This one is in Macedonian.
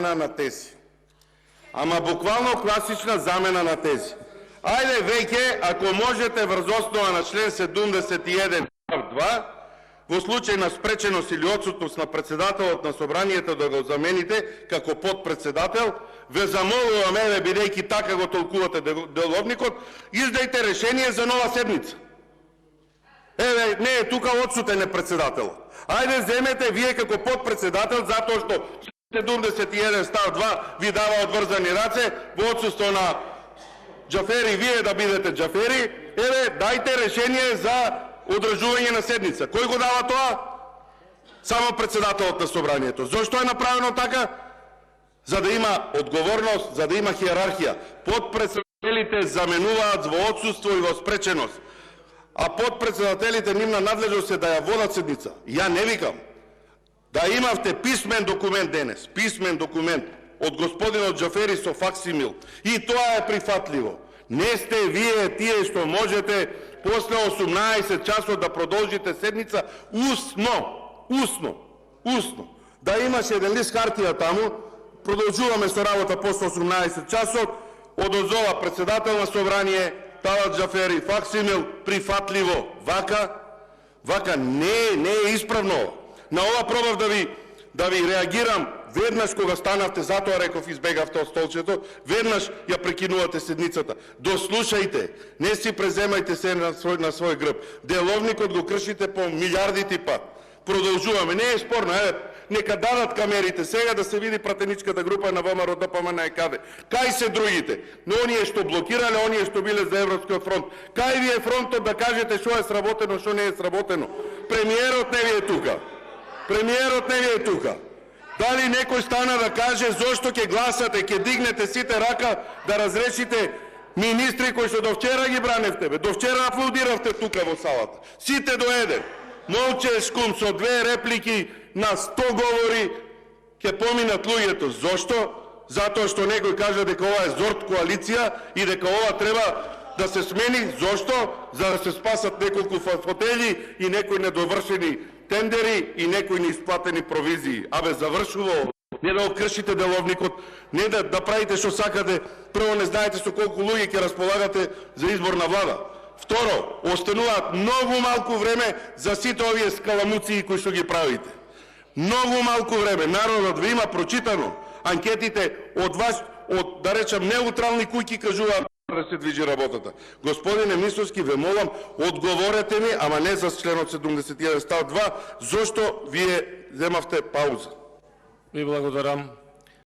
на тези. Ама буквално класична замена на тези. Айде веќе, ако можете врз основа на член 71 2, во случај на спреченост или отсутност на председателот на собранието да го замените како подпредседател, ве замолуваме, бидејќи така го толкувате деловникот, издајте решение за нова седница. Еве, не е тука отсутен е председател. Ајде земете вие како подпредседател, затоа што 71 став 2 ви дава одврзани раце, во отсуство на Џафери, вие да бидете Џафери, еве, дајте решение за одржување на седница. Кој го дава тоа? Само председателот на собранието. Зошто е направено така? За да има одговорност, за да има хиерархија. Подпредседателите заменуваат во отсуство и во спреченост. А подпредседателите нивна надлежност е да ја водат седница. Ја не викам. Да имавте писмен документ денес, писмен документ од господинот Џафери со факсимил. И тоа е прифатливо. Не сте вие тие што можете после 18 часот да продолжите седница усно. Да имаш еден лист хартија таму, продолжуваме со работа после 18 часот, одозова председател на собрание, Талат Џафери, факсимил, прифатливо. Вака не е исправно. На ова пробав да ви реагирам веднаш кога станавте, затоа реков избегавте од столчето, веднаш ја прекинувате седницата. Дослушајте, не си преземајте се на свој грб. Деловникот го кршите по милиардити пат. Продолжуваме, не е спорно, нека дадат камерите сега да се види пратеничката група на ВМРО ДПМН каде. Кај се другите? Но оние што блокирале, оние што биле за Европскиот фронт. Кај ви е фронтот да кажете што е сработено, што не е сработено? Премиерот не ви е тука. Дали некој стана да каже зошто ќе гласате, ќе дигнете сите рака да разрешите министри кои што до вчера ги браневте, до вчера аплодиравте тука во салата. Сите до еден. Молчешкум со 2 реплики на 100 говори ќе поминат луѓето. Зошто? Затоа што некој кажа дека ова е зорт коалиција и дека ова треба да се смени. Зошто? За да се спасат неколку фотели и некои недовршени тендери и некои неисплатени провизии. Абе, завршува. Не да окршите деловникот, не да правите што сакате. Прво, не знаете со колку луѓе ќе располагате за избор на влада. Второ, остануваат многу малку време за сите овие скаламуции кои што ги правите. Многу малку време. Народот ви има прочитано. Анкетите од вас, од, да речам, неутрални куќи кажуваат да се движи работата. Господине Мисовски, ве молам, одговорете ми, ама не за членот 71 став 2, зошто вие земавте пауза. Ви благодарам.